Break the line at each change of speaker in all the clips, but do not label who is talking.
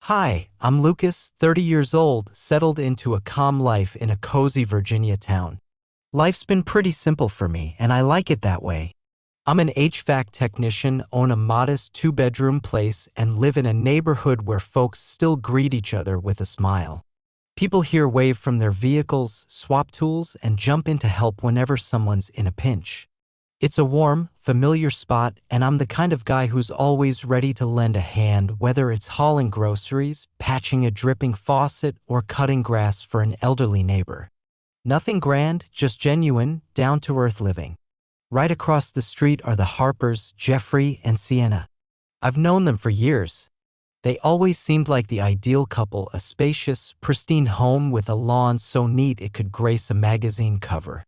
Hi, I'm Lucas, 30 years old, settled into a calm life in a cozy Virginia town. Life's been pretty simple for me, and I like it that way. I'm an HVAC technician, own a modest two-bedroom place, and live in a neighborhood where folks still greet each other with a smile. People here wave from their vehicles, swap tools, and jump in to help whenever someone's in a pinch. It's a warm, familiar spot, and I'm the kind of guy who's always ready to lend a hand, whether it's hauling groceries, patching a dripping faucet, or cutting grass for an elderly neighbor. Nothing grand, just genuine, down-to-earth living. Right across the street are the Harpers, Jeffrey, and Sienna. I've known them for years. They always seemed like the ideal couple, a spacious, pristine home with a lawn so neat it could grace a magazine cover.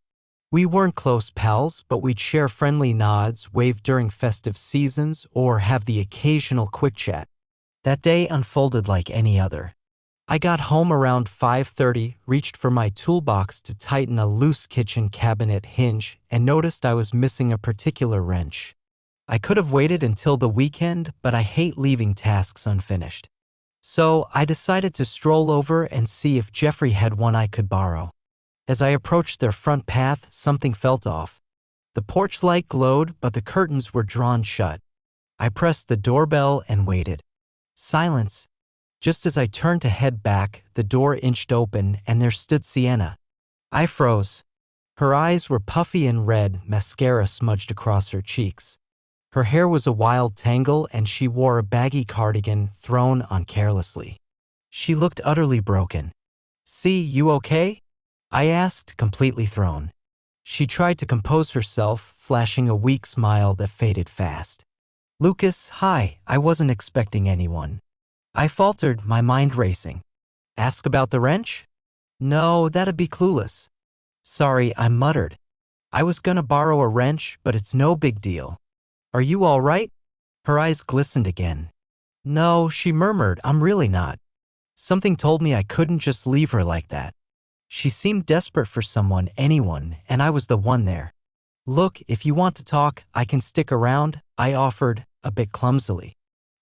We weren't close pals, but we'd share friendly nods, wave during festive seasons, or have the occasional quick chat. That day unfolded like any other. I got home around 5:30, reached for my toolbox to tighten a loose kitchen cabinet hinge, and noticed I was missing a particular wrench. I could have waited until the weekend, but I hate leaving tasks unfinished. So I decided to stroll over and see if Jeffrey had one I could borrow. As I approached their front path, something felt off. The porch light glowed, but the curtains were drawn shut. I pressed the doorbell and waited. Silence. Just as I turned to head back, the door inched open and there stood Sienna. I froze. Her eyes were puffy and red, mascara smudged across her cheeks. Her hair was a wild tangle and she wore a baggy cardigan thrown on carelessly. She looked utterly broken. "See, you okay?" I asked, completely thrown. She tried to compose herself, flashing a weak smile that faded fast. "Lucas, hi, I wasn't expecting anyone." I faltered, my mind racing. "Ask about the wrench?" "No, that'd be clueless." "Sorry," I muttered. "I was gonna borrow a wrench, but it's no big deal." "Are you all right?" Her eyes glistened again. "No," she murmured, "I'm really not." Something told me I couldn't just leave her like that. She seemed desperate for someone, anyone, and I was the one there. "Look, if you want to talk, I can stick around," I offered, a bit clumsily.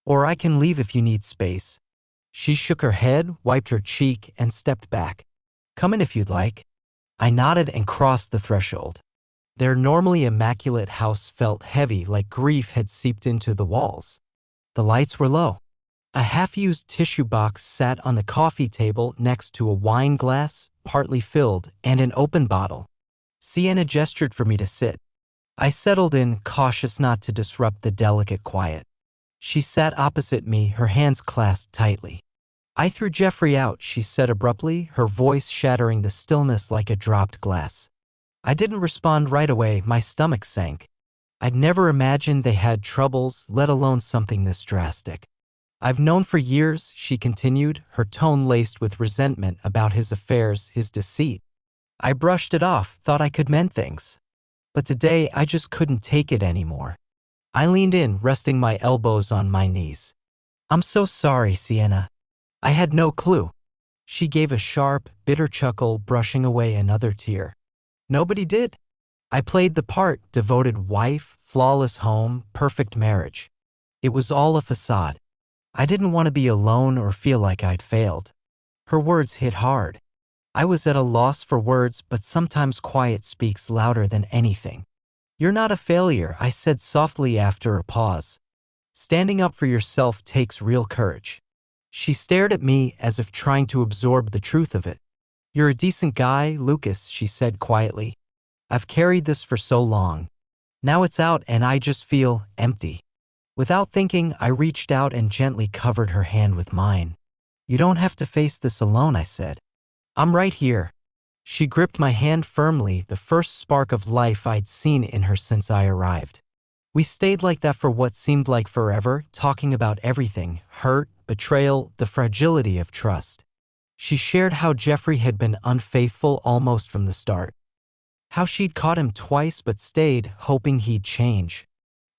"Or I can leave if you need space." She shook her head, wiped her cheek, and stepped back. "Come in if you'd like." I nodded and crossed the threshold. Their normally immaculate house felt heavy, like grief had seeped into the walls. The lights were low. A half-used tissue box sat on the coffee table next to a wine glass, partly filled, and an open bottle. Sienna gestured for me to sit. I settled in, cautious not to disrupt the delicate quiet. She sat opposite me, her hands clasped tightly. "I threw Jeffrey out," she said abruptly, her voice shattering the stillness like a dropped glass. I didn't respond right away, my stomach sank. I'd never imagined they had troubles, let alone something this drastic. "I've known for years," she continued, her tone laced with resentment about his affairs, his deceit. I brushed it off, thought I could mend things. But today I just couldn't take it anymore. I leaned in, resting my elbows on my knees. "I'm so sorry, Sienna. I had no clue." She gave a sharp, bitter chuckle, brushing away another tear. "Nobody did. I played the part, devoted wife, flawless home, perfect marriage. It was all a facade. I didn't want to be alone or feel like I'd failed." Her words hit hard. I was at a loss for words, but sometimes quiet speaks louder than anything. "You're not a failure," I said softly after a pause. "Standing up for yourself takes real courage." She stared at me as if trying to absorb the truth of it. "You're a decent guy, Lucas," she said quietly. "I've carried this for so long. Now it's out and I just feel empty." Without thinking, I reached out and gently covered her hand with mine. "You don't have to face this alone," I said. "I'm right here." She gripped my hand firmly, the first spark of life I'd seen in her since I arrived. We stayed like that for what seemed like forever, talking about everything: hurt, betrayal, the fragility of trust. She shared how Jeffrey had been unfaithful almost from the start. How she'd caught him twice but stayed, hoping he'd change.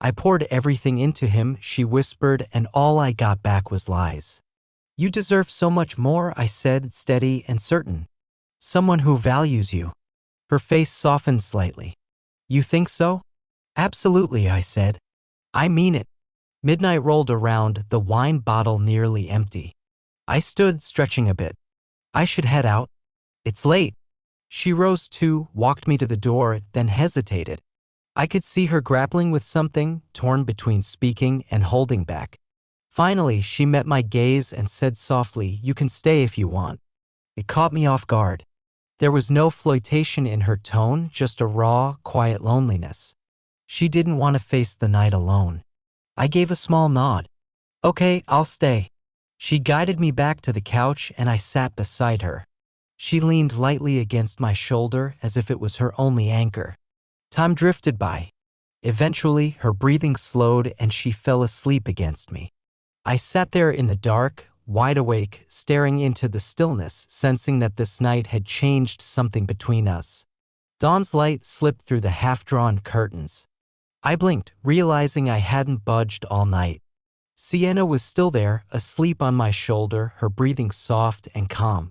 "I poured everything into him," she whispered, "and all I got back was lies." "You deserve so much more," I said, steady and certain. "Someone who values you." Her face softened slightly. "You think so?" "Absolutely," I said. "I mean it." Midnight rolled around, the wine bottle nearly empty. I stood, stretching a bit. I should head out. It's late. She rose too, walked me to the door, then hesitated. I could see her grappling with something, torn between speaking and holding back. Finally, she met my gaze and said softly, "You can stay if you want." It caught me off guard. There was no flirtation in her tone, just a raw, quiet loneliness. She didn't want to face the night alone. I gave a small nod. "Okay, I'll stay." She guided me back to the couch and I sat beside her. She leaned lightly against my shoulder as if it was her only anchor. Time drifted by. Eventually, her breathing slowed and she fell asleep against me. I sat there in the dark, wide awake, staring into the stillness, sensing that this night had changed something between us. Dawn's light slipped through the half-drawn curtains. I blinked, realizing I hadn't budged all night. Sienna was still there, asleep on my shoulder, her breathing soft and calm.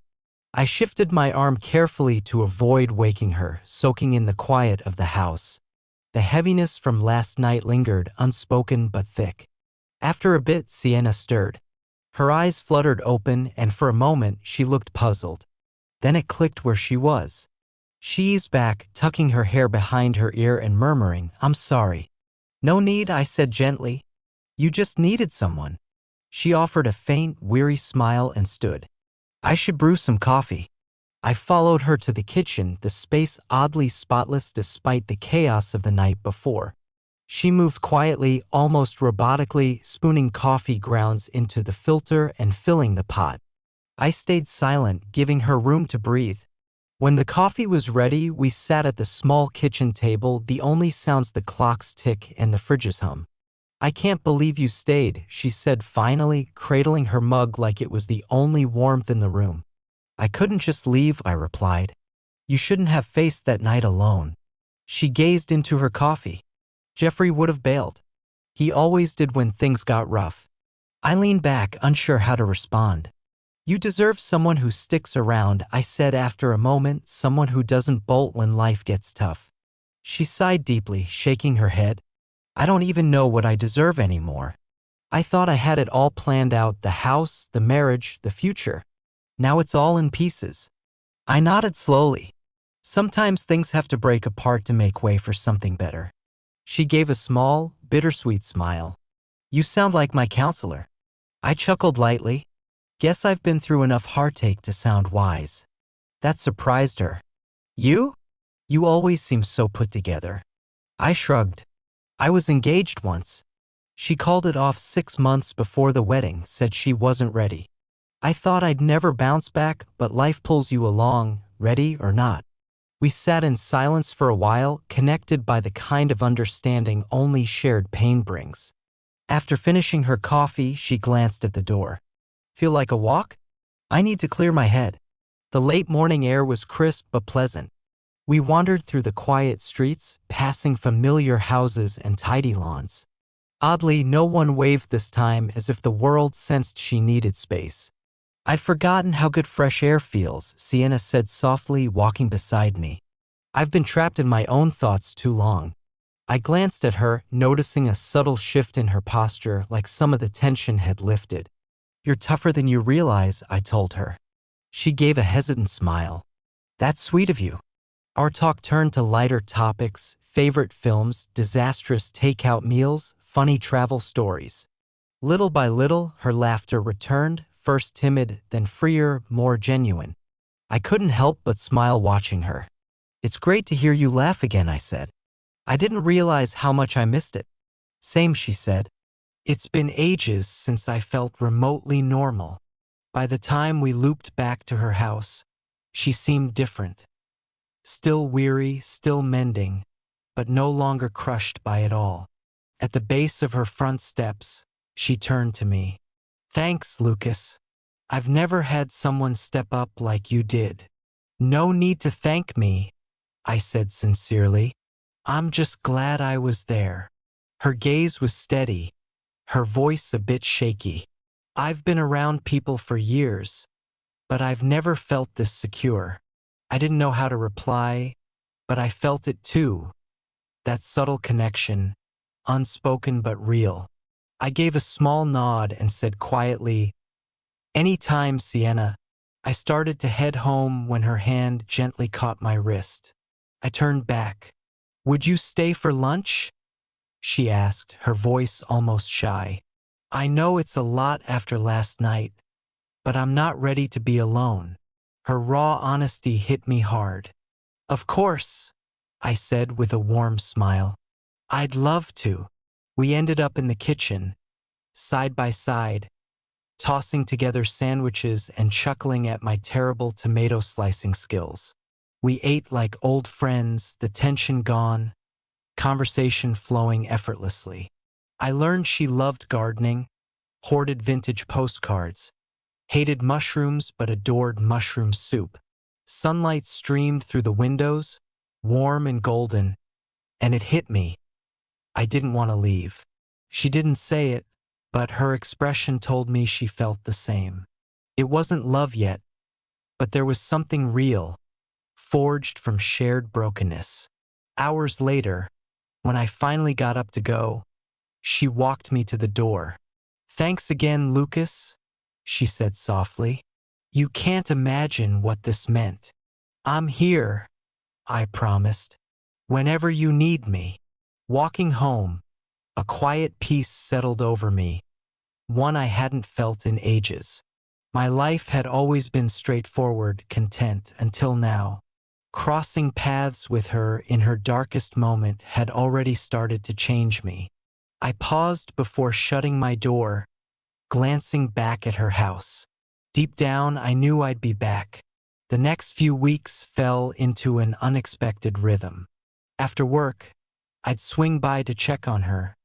I shifted my arm carefully to avoid waking her, soaking in the quiet of the house. The heaviness from last night lingered, unspoken but thick. After a bit, Sienna stirred. Her eyes fluttered open, and for a moment she looked puzzled. Then it clicked where she was. She eased back, tucking her hair behind her ear and murmuring, "I'm sorry." "No need," I said gently. "You just needed someone." She offered a faint, weary smile and stood. "I should brew some coffee." I followed her to the kitchen, the space oddly spotless despite the chaos of the night before. She moved quietly, almost robotically, spooning coffee grounds into the filter and filling the pot. I stayed silent, giving her room to breathe. When the coffee was ready, we sat at the small kitchen table, the only sounds the clock's tick and the fridge's hum. "I can't believe you stayed," she said finally, cradling her mug like it was the only warmth in the room. "I couldn't just leave," I replied. "You shouldn't have faced that night alone." She gazed into her coffee. "Jeffrey would have bailed. He always did when things got rough." I leaned back, unsure how to respond. "You deserve someone who sticks around," I said after a moment, "someone who doesn't bolt when life gets tough." She sighed deeply, shaking her head. "I don't even know what I deserve anymore. I thought I had it all planned out, the house, the marriage, the future. Now it's all in pieces." I nodded slowly. "Sometimes things have to break apart to make way for something better." She gave a small, bittersweet smile. "You sound like my counselor." I chuckled lightly. "Guess I've been through enough heartache to sound wise." That surprised her. "You? You always seem so put together." I shrugged. "I was engaged once. She called it off 6 months before the wedding, said she wasn't ready. I thought I'd never bounce back, but life pulls you along, ready or not." We sat in silence for a while, connected by the kind of understanding only shared pain brings. After finishing her coffee, she glanced at the door. "Feel like a walk?" "I need to clear my head." The late morning air was crisp but pleasant. We wandered through the quiet streets, passing familiar houses and tidy lawns. Oddly, no one waved this time, as if the world sensed she needed space. "I'd forgotten how good fresh air feels," Sienna said softly, walking beside me. "I've been trapped in my own thoughts too long." I glanced at her, noticing a subtle shift in her posture, like some of the tension had lifted. "You're tougher than you realize," I told her. She gave a hesitant smile. "That's sweet of you." Our talk turned to lighter topics, favorite films, disastrous takeout meals, funny travel stories. Little by little, her laughter returned, first timid, then freer, more genuine. I couldn't help but smile watching her. "It's great to hear you laugh again," I said. "I didn't realize how much I missed it." "Same," she said. "It's been ages since I felt remotely normal." By the time we looped back to her house, she seemed different. Still weary, still mending, but no longer crushed by it all. At the base of her front steps, she turned to me. "Thanks, Lucas. I've never had someone step up like you did." "No need to thank me," I said sincerely. "I'm just glad I was there." Her gaze was steady, her voice a bit shaky. "I've been around people for years, but I've never felt this secure." I didn't know how to reply, but I felt it too. That subtle connection, unspoken but real. I gave a small nod and said quietly, "Anytime, Sienna." I started to head home when her hand gently caught my wrist. I turned back. "Would you stay for lunch?" she asked, her voice almost shy. "I know it's a lot after last night, but I'm not ready to be alone." Her raw honesty hit me hard. "Of course," I said with a warm smile. "I'd love to." We ended up in the kitchen, side by side, tossing together sandwiches and chuckling at my terrible tomato slicing skills. We ate like old friends, the tension gone, conversation flowing effortlessly. I learned she loved gardening, hoarded vintage postcards, hated mushrooms but adored mushroom soup. Sunlight streamed through the windows, warm and golden, and it hit me. I didn't want to leave. She didn't say it, but her expression told me she felt the same. It wasn't love yet, but there was something real, forged from shared brokenness. Hours later, when I finally got up to go, she walked me to the door. "Thanks again, Lucas," she said softly. "You can't imagine what this meant." "I'm here," I promised, "whenever you need me." Walking home, a quiet peace settled over me, one I hadn't felt in ages. My life had always been straightforward, content, until now. Crossing paths with her in her darkest moment had already started to change me. I paused before shutting my door, glancing back at her house. Deep down, I knew I'd be back. The next few weeks fell into an unexpected rhythm. After work, I'd swing by to check on her,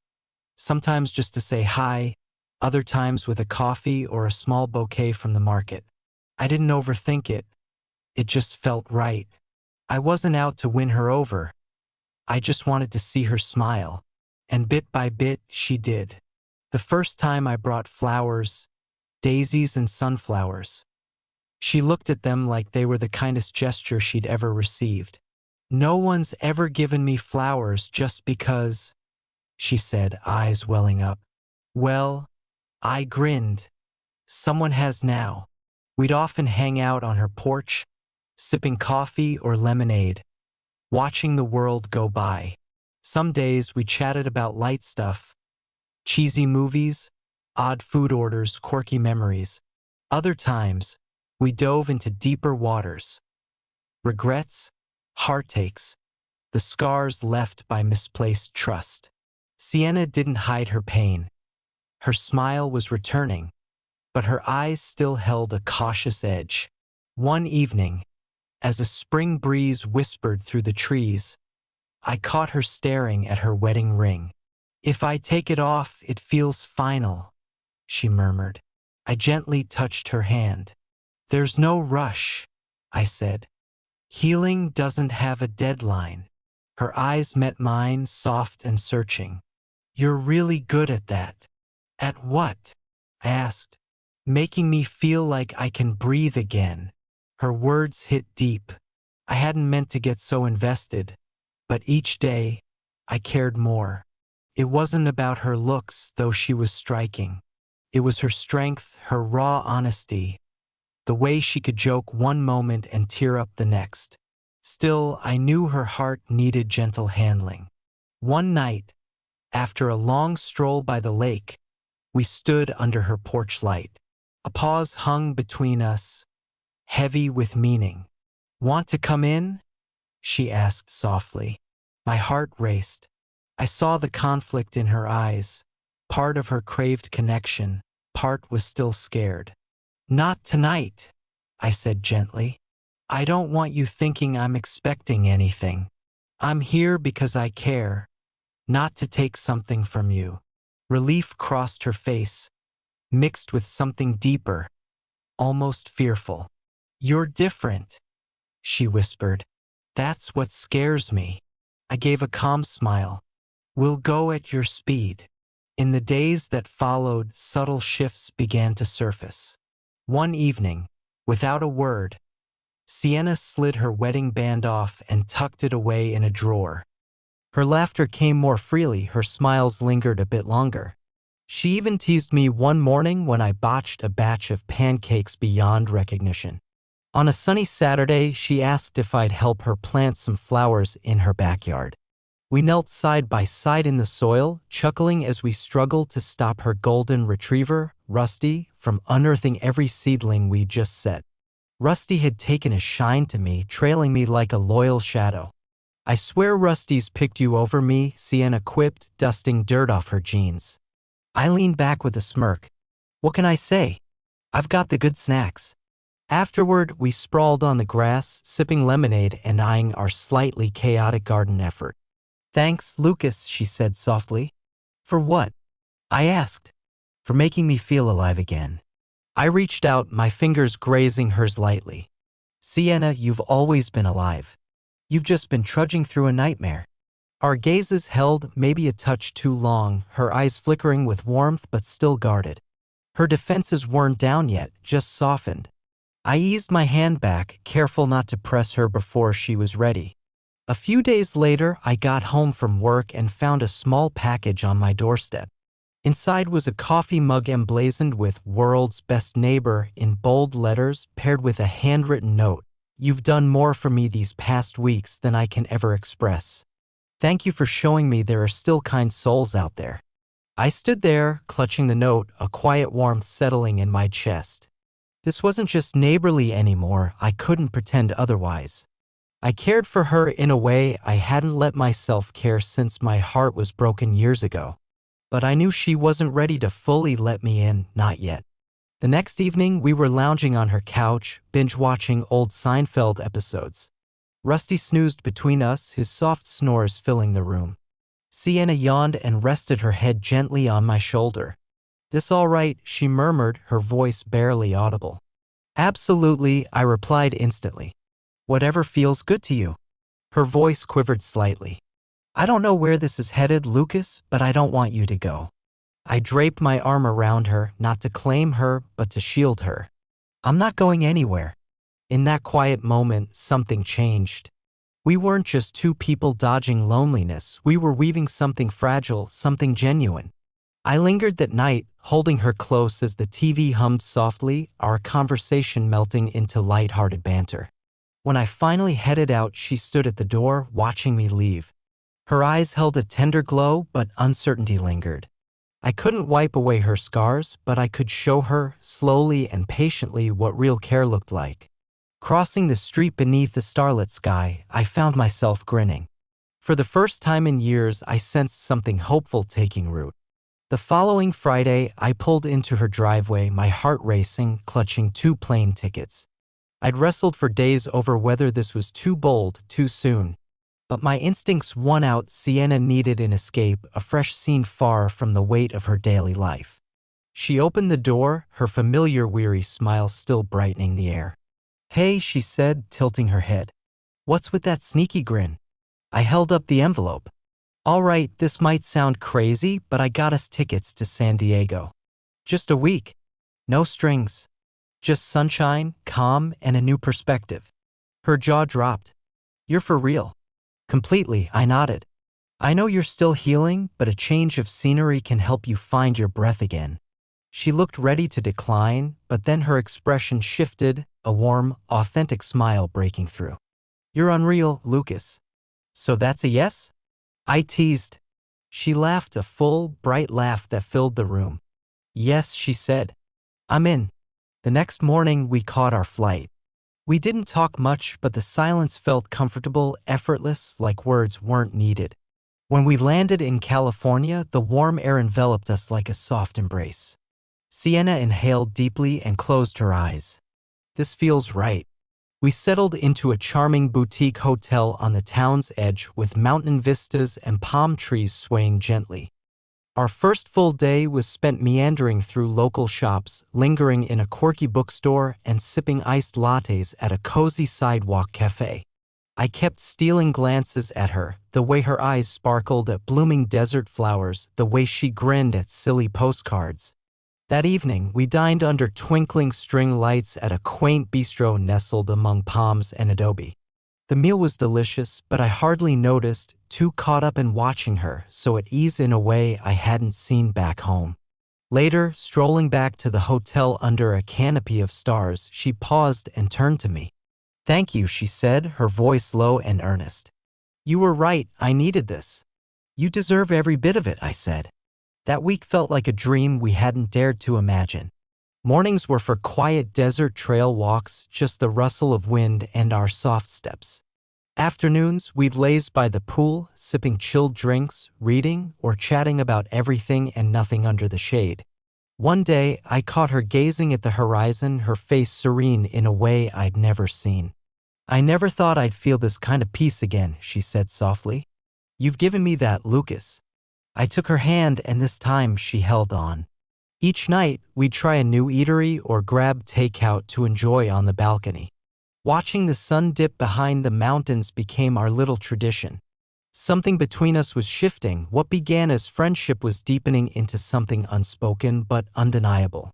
sometimes just to say hi, other times with a coffee or a small bouquet from the market. I didn't overthink it. It just felt right. I wasn't out to win her over. I just wanted to see her smile. And bit by bit, she did. The first time I brought flowers, daisies and sunflowers, she looked at them like they were the kindest gesture she'd ever received. "No one's ever given me flowers just because," she said, eyes welling up. "Well," I grinned, "someone has now." We'd often hang out on her porch, sipping coffee or lemonade, watching the world go by. Some days we chatted about light stuff, cheesy movies, odd food orders, quirky memories. Other times, we dove into deeper waters, regrets, heartaches, the scars left by misplaced trust. Sienna didn't hide her pain. Her smile was returning, but her eyes still held a cautious edge. One evening, as a spring breeze whispered through the trees, I caught her staring at her wedding ring. "If I take it off, it feels final," she murmured. I gently touched her hand. "There's no rush," I said. "Healing doesn't have a deadline." Her eyes met mine, soft and searching. "You're really good at that." "At what?" I asked, "making me feel like I can breathe again." Her words hit deep. I hadn't meant to get so invested, but each day, I cared more. It wasn't about her looks, though she was striking. It was her strength, her raw honesty, the way she could joke one moment and tear up the next. Still, I knew her heart needed gentle handling. One night, after a long stroll by the lake, we stood under her porch light. A pause hung between us, heavy with meaning. "Want to come in?" she asked softly. My heart raced. I saw the conflict in her eyes. Part of her craved connection, part was still scared. "Not tonight," I said gently. "I don't want you thinking I'm expecting anything. I'm here because I care, not to take something from you." Relief crossed her face, mixed with something deeper, almost fearful. "You're different," she whispered. "That's what scares me." I gave a calm smile. "We'll go at your speed." In the days that followed, subtle shifts began to surface. One evening, without a word, Sienna slid her wedding band off and tucked it away in a drawer. Her laughter came more freely, her smiles lingered a bit longer. She even teased me one morning when I botched a batch of pancakes beyond recognition. On a sunny Saturday, she asked if I'd help her plant some flowers in her backyard. We knelt side by side in the soil, chuckling as we struggled to stop her golden retriever, Rusty, from unearthing every seedling we just set. Rusty had taken a shine to me, trailing me like a loyal shadow. "I swear Rusty's picked you over me," Sienna quipped, dusting dirt off her jeans. I leaned back with a smirk. "What can I say? I've got the good snacks." Afterward, we sprawled on the grass, sipping lemonade and eyeing our slightly chaotic garden effort. "Thanks, Lucas," she said softly. "For what?" I asked. "For making me feel alive again." I reached out, my fingers grazing hers lightly. "Sienna, you've always been alive. You've just been trudging through a nightmare." Our gazes held, maybe a touch too long, her eyes flickering with warmth but still guarded. Her defenses weren't down yet, just softened. I eased my hand back, careful not to press her before she was ready. A few days later, I got home from work and found a small package on my doorstep. Inside was a coffee mug emblazoned with "World's Best Neighbor" in bold letters, paired with a handwritten note. "You've done more for me these past weeks than I can ever express. Thank you for showing me there are still kind souls out there." I stood there, clutching the note, a quiet warmth settling in my chest. This wasn't just neighborly anymore, I couldn't pretend otherwise. I cared for her in a way I hadn't let myself care since my heart was broken years ago. But I knew she wasn't ready to fully let me in, not yet. The next evening, we were lounging on her couch, binge-watching old Seinfeld episodes. Rusty snoozed between us, his soft snores filling the room. Sienna yawned and rested her head gently on my shoulder. "This all right?" she murmured, her voice barely audible. "Absolutely," I replied instantly. "Whatever feels good to you." Her voice quivered slightly. "I don't know where this is headed, Lucas, but I don't want you to go." I draped my arm around her, not to claim her, but to shield her. "I'm not going anywhere." In that quiet moment, something changed. We weren't just two people dodging loneliness, we were weaving something fragile, something genuine. I lingered that night, holding her close as the TV hummed softly, our conversation melting into light-hearted banter. When I finally headed out, she stood at the door, watching me leave. Her eyes held a tender glow, but uncertainty lingered. I couldn't wipe away her scars, but I could show her, slowly and patiently, what real care looked like. Crossing the street beneath the starlit sky, I found myself grinning. For the first time in years, I sensed something hopeful taking root. The following Friday, I pulled into her driveway, my heart racing, clutching 2 plane tickets. I'd wrestled for days over whether this was too bold, too soon. But my instincts won out. Sienna needed an escape, a fresh scene far from the weight of her daily life. She opened the door, her familiar weary smile still brightening the air. "Hey," she said, tilting her head. "What's with that sneaky grin?" I held up the envelope. "All right, this might sound crazy, but I got us tickets to San Diego. Just a week. No strings. Just sunshine, calm, and a new perspective." Her jaw dropped. "You're for real?" "Completely," I nodded. "I know you're still healing, but a change of scenery can help you find your breath again." She looked ready to decline, but then her expression shifted, a warm, authentic smile breaking through. "You're unreal, Lucas." "So that's a yes?" I teased. She laughed, a full, bright laugh that filled the room. "Yes," she said. "I'm in." The next morning, we caught our flight. We didn't talk much, but the silence felt comfortable, effortless, like words weren't needed. When we landed in California, the warm air enveloped us like a soft embrace. Sienna inhaled deeply and closed her eyes. "This feels right." We settled into a charming boutique hotel on the town's edge with mountain vistas and palm trees swaying gently. Our first full day was spent meandering through local shops, lingering in a quirky bookstore, and sipping iced lattes at a cozy sidewalk cafe. I kept stealing glances at her, the way her eyes sparkled at blooming desert flowers, the way she grinned at silly postcards. That evening, we dined under twinkling string lights at a quaint bistro nestled among palms and adobe. The meal was delicious, but I hardly noticed, too caught up in watching her, so at ease in a way I hadn't seen back home. Later, strolling back to the hotel under a canopy of stars, she paused and turned to me. "Thank you," she said, her voice low and earnest. "You were right, I needed this." "You deserve every bit of it," I said. That week felt like a dream we hadn't dared to imagine. Mornings were for quiet desert trail walks, just the rustle of wind and our soft steps. Afternoons, we'd laze by the pool, sipping chilled drinks, reading, or chatting about everything and nothing under the shade. One day, I caught her gazing at the horizon, her face serene in a way I'd never seen. "I never thought I'd feel this kind of peace again," she said softly. "You've given me that, Lucas." I took her hand and this time she held on. Each night, we'd try a new eatery or grab takeout to enjoy on the balcony. Watching the sun dip behind the mountains became our little tradition. Something between us was shifting. What began as friendship was deepening into something unspoken but undeniable.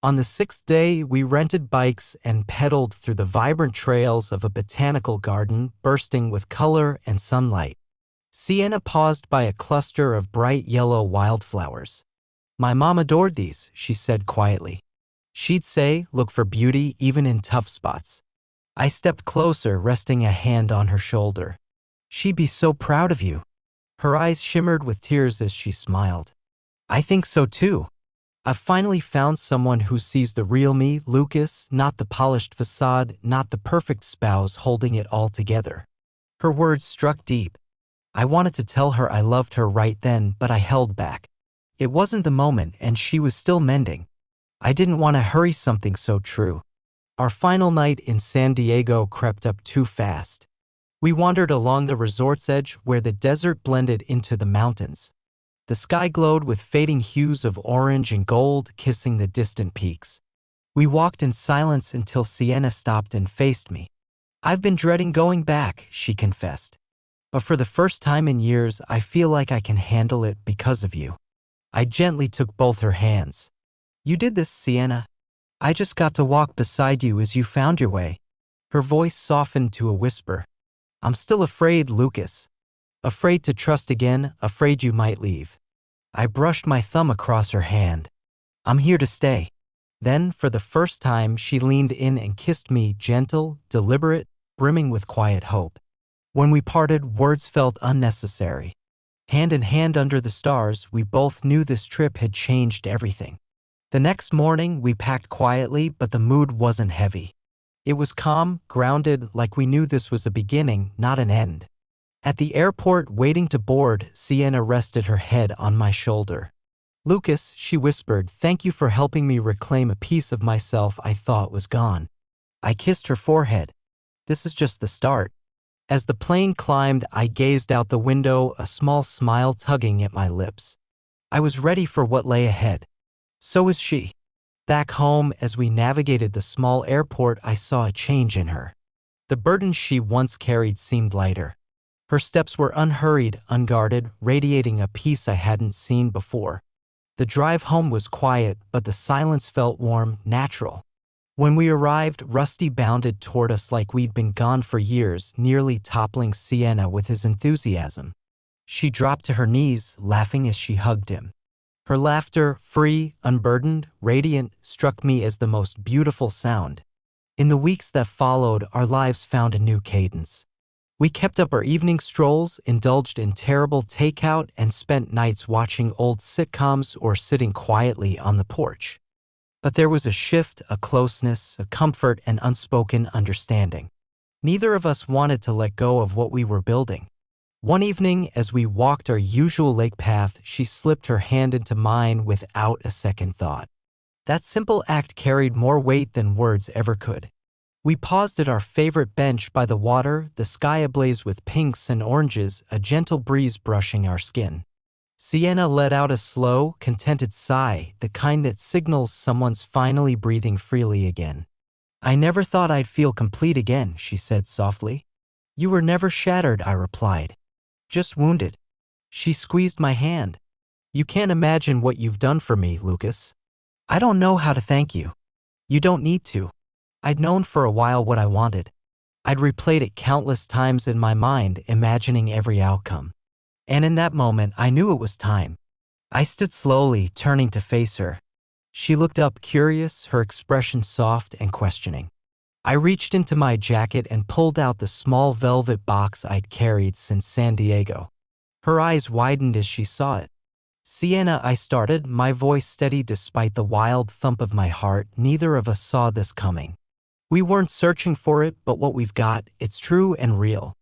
On the sixth day, we rented bikes and pedaled through the vibrant trails of a botanical garden bursting with color and sunlight. Sienna paused by a cluster of bright yellow wildflowers. "My mom adored these," she said quietly. She'd say, "Look for beauty even in tough spots." I stepped closer, resting a hand on her shoulder. "She'd be so proud of you." Her eyes shimmered with tears as she smiled. "I think so too. I've finally found someone who sees the real me, Lucas, not the polished facade, not the perfect spouse holding it all together." Her words struck deep. I wanted to tell her I loved her right then, but I held back. It wasn't the moment, and she was still mending. I didn't want to hurry something so true. Our final night in San Diego crept up too fast. We wandered along the resort's edge where the desert blended into the mountains. The sky glowed with fading hues of orange and gold, kissing the distant peaks. We walked in silence until Sienna stopped and faced me. "I've been dreading going back," she confessed. "But for the first time in years, I feel like I can handle it because of you." I gently took both her hands. "You did this, Sienna. I just got to walk beside you as you found your way." Her voice softened to a whisper. "I'm still afraid, Lucas. Afraid to trust again, afraid you might leave." I brushed my thumb across her hand. "I'm here to stay." Then, for the first time, she leaned in and kissed me, gentle, deliberate, brimming with quiet hope. When we parted, words felt unnecessary. Hand in hand under the stars, we both knew this trip had changed everything. The next morning, we packed quietly, but the mood wasn't heavy. It was calm, grounded, like we knew this was a beginning, not an end. At the airport, waiting to board, Sienna rested her head on my shoulder. "Lucas," she whispered, "thank you for helping me reclaim a piece of myself I thought was gone." I kissed her forehead. "This is just the start." As the plane climbed, I gazed out the window, a small smile tugging at my lips. I was ready for what lay ahead. So was she. Back home, as we navigated the small airport, I saw a change in her. The burden she once carried seemed lighter. Her steps were unhurried, unguarded, radiating a peace I hadn't seen before. The drive home was quiet, but the silence felt warm, natural. When we arrived, Rusty bounded toward us like we'd been gone for years, nearly toppling Sienna with his enthusiasm. She dropped to her knees, laughing as she hugged him. Her laughter, free, unburdened, radiant, struck me as the most beautiful sound. In the weeks that followed, our lives found a new cadence. We kept up our evening strolls, indulged in terrible takeout, and spent nights watching old sitcoms or sitting quietly on the porch. But there was a shift, a closeness, a comfort, and unspoken understanding. Neither of us wanted to let go of what we were building. One evening, as we walked our usual lake path, she slipped her hand into mine without a second thought. That simple act carried more weight than words ever could. We paused at our favorite bench by the water, the sky ablaze with pinks and oranges, a gentle breeze brushing our skin. Sienna let out a slow, contented sigh, the kind that signals someone's finally breathing freely again. "I never thought I'd feel complete again," she said softly. "You were never shattered," I replied. "Just wounded." She squeezed my hand. "You can't imagine what you've done for me, Lucas. I don't know how to thank you." "You don't need to." I'd known for a while what I wanted. I'd replayed it countless times in my mind, imagining every outcome. And in that moment, I knew it was time. I stood slowly, turning to face her. She looked up curious, her expression soft and questioning. I reached into my jacket and pulled out the small velvet box I'd carried since San Diego. Her eyes widened as she saw it. Sienna, I started, my voice steady despite the wild thump of my heart. Neither of us saw this coming. We weren't searching for it, but what we've got, it's true and real.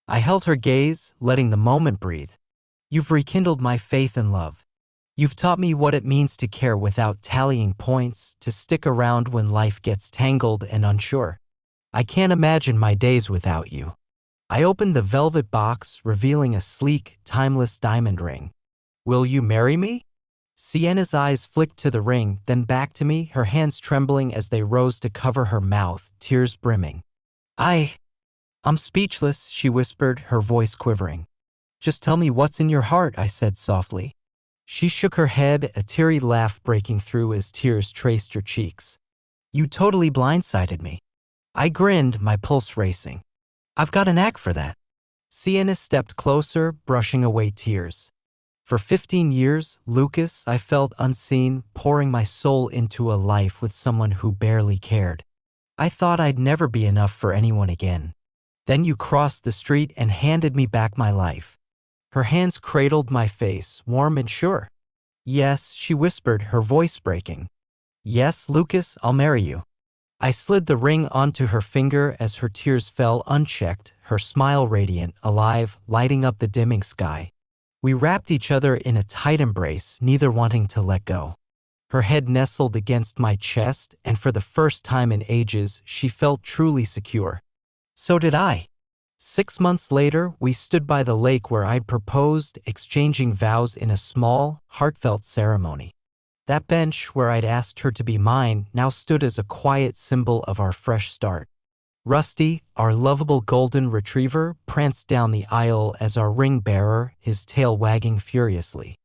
I held her gaze, letting the moment breathe. You've rekindled my faith and love. You've taught me what it means to care without tallying points, to stick around when life gets tangled and unsure. I can't imagine my days without you. I opened the velvet box, revealing a sleek, timeless diamond ring. Will you marry me? Sienna's eyes flicked to the ring, then back to me, her hands trembling as they rose to cover her mouth, tears brimming. I'm speechless, she whispered, her voice quivering. Just tell me what's in your heart, I said softly. She shook her head, a teary laugh breaking through as tears traced her cheeks. You totally blindsided me. I grinned, my pulse racing. I've got a knack for that. Sienna stepped closer, brushing away tears. For 15 years, Lucas, I felt unseen, pouring my soul into a life with someone who barely cared. I thought I'd never be enough for anyone again. Then you crossed the street and handed me back my life. Her hands cradled my face, warm and sure. Yes, she whispered, her voice breaking. Yes, Lucas, I'll marry you. I slid the ring onto her finger as her tears fell unchecked, her smile radiant, alive, lighting up the dimming sky. We wrapped each other in a tight embrace, neither wanting to let go. Her head nestled against my chest, and for the first time in ages, she felt truly secure. So did I. 6 months later, we stood by the lake where I'd proposed, exchanging vows in a small, heartfelt ceremony. That bench where I'd asked her to be mine now stood as a quiet symbol of our fresh start. Rusty, our lovable golden retriever, pranced down the aisle as our ring bearer, his tail wagging furiously.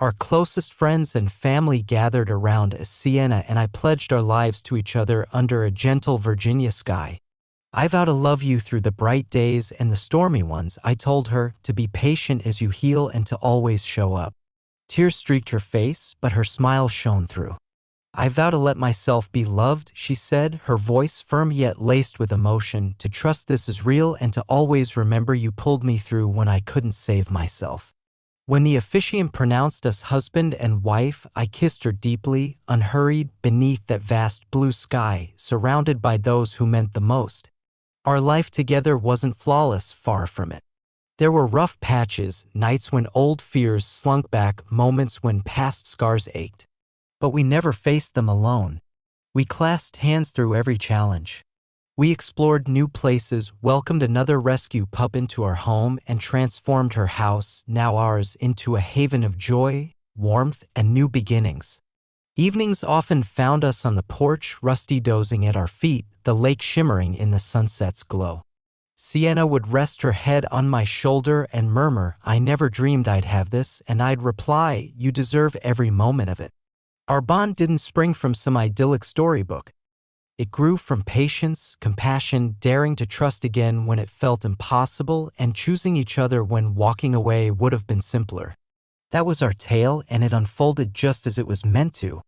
Our closest friends and family gathered around as Sienna and I pledged our lives to each other under a gentle Virginia sky. I vow to love you through the bright days and the stormy ones, I told her, to be patient as you heal and to always show up. Tears streaked her face, but her smile shone through. I vow to let myself be loved, she said, her voice firm yet laced with emotion, to trust this is real and to always remember you pulled me through when I couldn't save myself. When the officiant pronounced us husband and wife, I kissed her deeply, unhurried, beneath that vast blue sky, surrounded by those who meant the most. Our life together wasn't flawless, far from it. There were rough patches, nights when old fears slunk back, moments when past scars ached. But we never faced them alone. We clasped hands through every challenge. We explored new places, welcomed another rescue pup into our home, and transformed her house, now ours, into a haven of joy, warmth, and new beginnings. Evenings often found us on the porch, Rusty dozing at our feet, the lake shimmering in the sunset's glow. Sienna would rest her head on my shoulder and murmur, I never dreamed I'd have this, and I'd reply, you deserve every moment of it. Our bond didn't spring from some idyllic storybook. It grew from patience, compassion, daring to trust again when it felt impossible, and choosing each other when walking away would have been simpler. That was our tale, and it unfolded just as it was meant to.